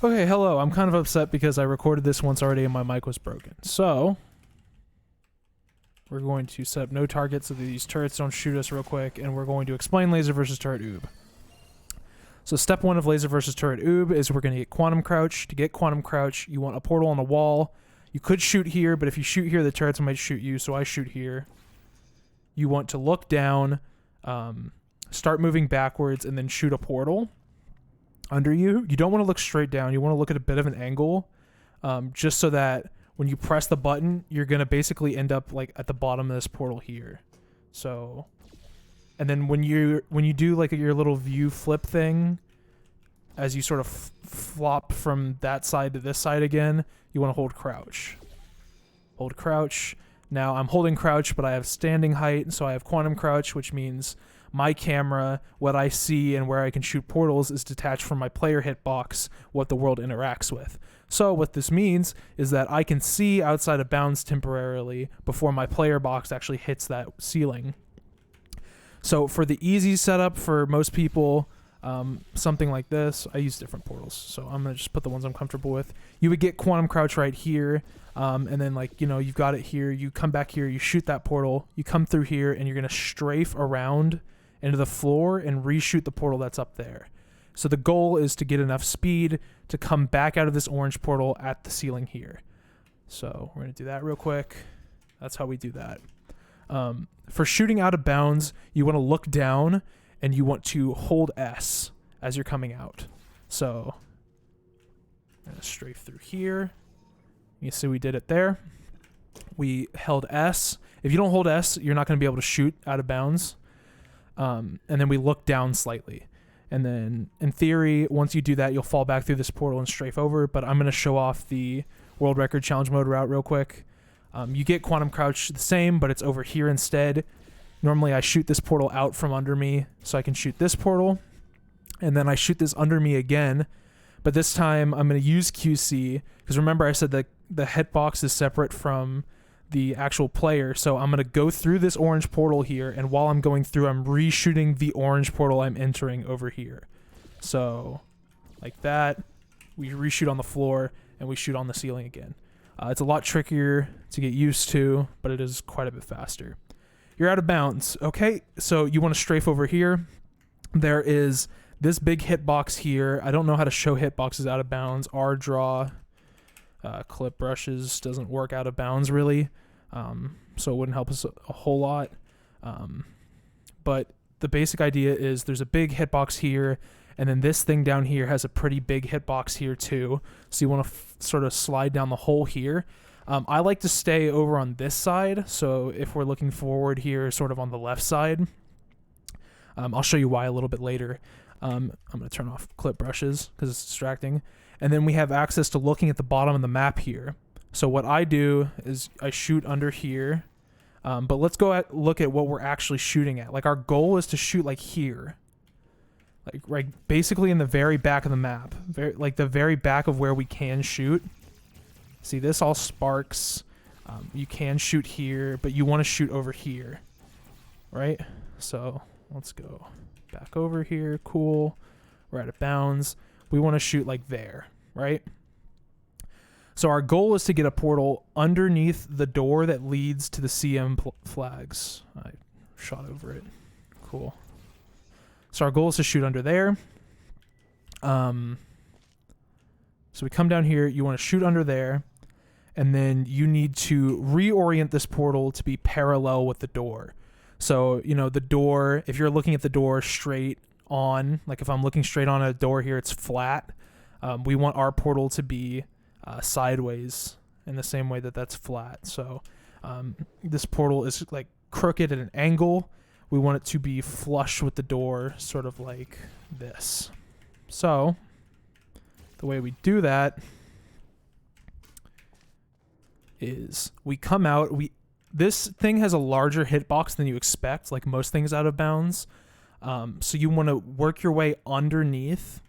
Okay, hello. I'm kind of upset because I recorded this once already and my mic was broken. So, we're going to set up no targets so that these turrets don't shoot us real quick, and we're going to explain laser versus turret OoB. So step 1 of laser versus turret OoB is we're going to get quantum crouch. To get quantum crouch, you want a portal on a wall. You could shoot here, but if you shoot here, the turrets might shoot you, so I shoot here. You want to look down, start moving backwards, and then shoot a portal under you. You don't want to look straight down. You want to look at a bit of an angle, just so that when you press the button, you're going to basically end up like at the bottom of this portal here. So, and then when you do like your little view flip thing, as you sort of flop from that side to this side again, you want to hold crouch. Hold crouch. Now I'm holding crouch, but I have standing height, so I have quantum crouch, which means my camera, what I see and where I can shoot portals is detached from my player hitbox, what the world interacts with. So what this means is that I can see outside of bounds temporarily before my player box actually hits that ceiling. So for the easy setup for most people, something like this, I use different portals, so I'm going to just put the ones I'm comfortable with. You would get quantum crouch right here, and then like, you know, you've got it here, you come back here, you shoot that portal, you come through here, and you're going to strafe around into the floor and reshoot the portal that's up there. So the goal is to get enough speed to come back out of this orange portal at the ceiling here. So we're going to do that real quick. That's how we do that. For shooting out of bounds, you want to look down and you want to hold S as you're coming out. So I'm going to strafe through here. You see we did it there. We held S. If you don't hold S, you're not going to be able to shoot out of bounds. And then we look down slightly. And then in theory, once you do that, you'll fall back through this portal and strafe over. But I'm going to show off the world record challenge mode route real quick. You get quantum crouch the same, but it's over here instead. Normally I shoot this portal out from under me, so I can shoot this portal. And then I shoot this under me again. But this time I'm going to use QC, because remember I said that the hitbox is separate from the actual player. So I'm going to go through this orange portal here, and while I'm going through, I'm reshooting the orange portal I'm entering over here. So like that, we reshoot on the floor and we shoot on the ceiling again. It's a lot trickier to get used to, but it is quite a bit faster. You're out of bounds. Okay, so you want to strafe over here. There is this big hitbox here. I don't know how to show hitboxes out of bounds. R draw, clip brushes doesn't work out of bounds really. So it wouldn't help us a whole lot. But the basic idea is there's a big hitbox here, and then this thing down here has a pretty big hitbox here too. So you want to sort of slide down the hole here. I like to stay over on this side. So if we're looking forward here, sort of on the left side, I'll show you why a little bit later. I'm going to turn off clip brushes because it's distracting. And then we have access to looking at the bottom of the map here. So what I do is I shoot under here, but let's look at what we're actually shooting at. Like our goal is to shoot like here, like right basically in the very back of the map, like the very back of where we can shoot. See, this all sparks. You can shoot here, but you want to shoot over here, right? So let's go back over here. Cool. We're out of bounds. We want to shoot like there, right? So our goal is to get a portal underneath the door that leads to the CM flags. I shot over it. Cool. So our goal is to shoot under there. So we come down here. You want to shoot under there. And then you need to reorient this portal to be parallel with the door. So, you know, the door, if you're looking at the door straight on, like if I'm looking straight on a door here, it's flat. We want our portal to be sideways in the same way that that's flat. So this portal is like crooked at an angle. We want it to be flush with the door, sort of like this. So the way we do that is we come out, this thing has a larger hitbox than you expect, like most things out of bounds. So you want to work your way underneath.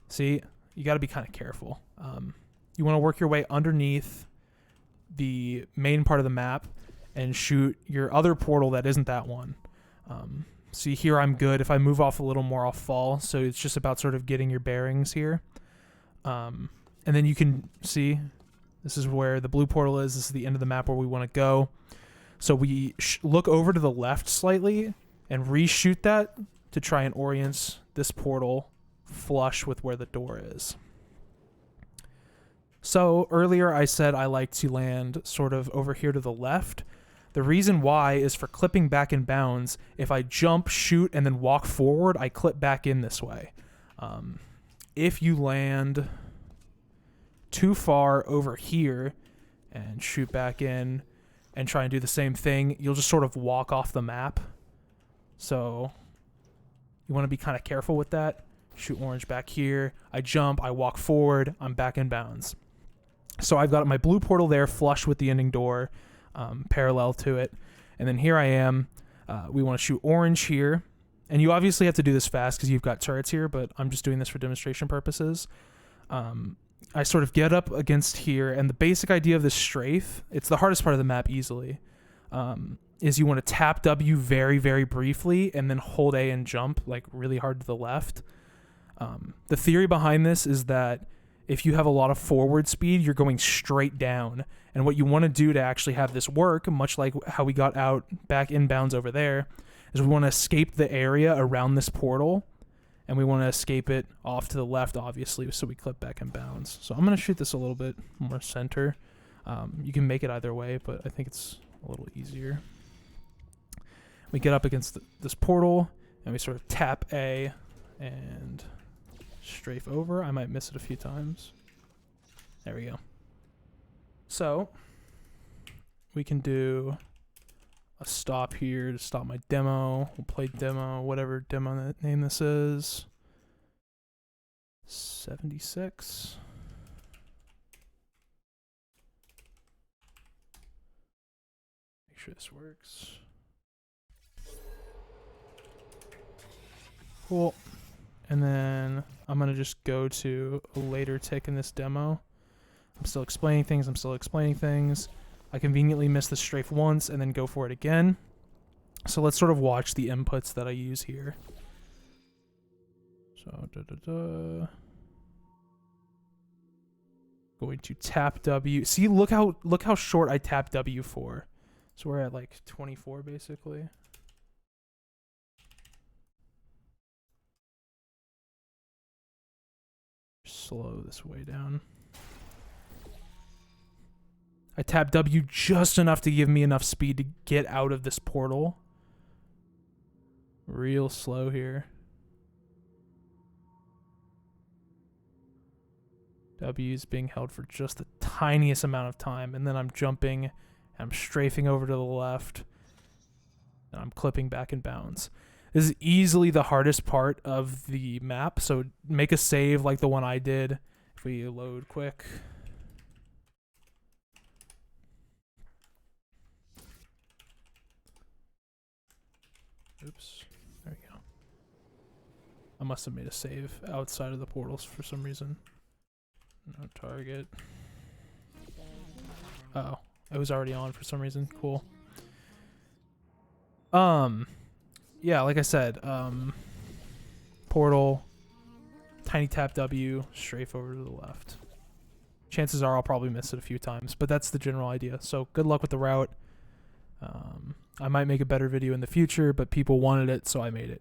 See, you got to be kind of careful. You want to work your way underneath the main part of the map and shoot your other portal that isn't that one. See, here I'm good. If I move off a little more, I'll fall. So it's just about sort of getting your bearings here. And then you can see this is where the blue portal is. This is the end of the map where we want to go. So we look over to the left slightly and reshoot that to try and orient this portal flush with where the door is. So earlier I said I like to land sort of over here to the left. The reason why is for clipping back in bounds. If I jump, shoot, and then walk forward, I clip back in this way. If you land too far over here and shoot back in and try and do the same thing, you'll just sort of walk off the map. So you want to be kind of careful with that. Shoot orange back here. I jump, I walk forward, I'm back in bounds. So I've got my blue portal there flush with the ending door, parallel to it. And then here I am. We want to shoot orange here. And you obviously have to do this fast because you've got turrets here, but I'm just doing this for demonstration purposes. I sort of get up against here, and the basic idea of this strafe, it's the hardest part of the map easily, is you want to tap W very, very briefly and then hold A and jump like really hard to the left. The theory behind this is that if you have a lot of forward speed, you're going straight down. And what you want to do to actually have this work, much like how we got out back inbounds over there, is we want to escape the area around this portal, and we want to escape it off to the left, obviously, so we clip back in bounds. So I'm going to shoot this a little bit more center. You can make it either way, but I think it's a little easier. We get up against this portal, and we sort of tap A and strafe over. I might miss it a few times. There we go. So we can do a stop here to stop my demo. We'll play demo, whatever demo name this is. 76. Make sure this works. Cool. And then I'm going to just go to a later tick in this demo. I'm still explaining things. I conveniently miss the strafe once and then go for it again. So let's sort of watch the inputs that I use here. So, going to tap W. See, look how short I tap W for. So we're at like 24 basically. Slow this way down. I tap W just enough to give me enough speed to get out of this portal. Real slow here. W is being held for just the tiniest amount of time, and then I'm jumping, and I'm strafing over to the left, and I'm clipping back in bounds. This is easily the hardest part of the map, so make a save like the one I did. If we load quick. Oops, there we go. I must have made a save outside of the portals for some reason. No target. Uh-oh, it was already on for some reason. Cool. Yeah, like I said, portal, tiny tap W, strafe over to the left. Chances are I'll probably miss it a few times, but that's the general idea. So good luck with the route. I might make a better video in the future, but people wanted it, so I made it.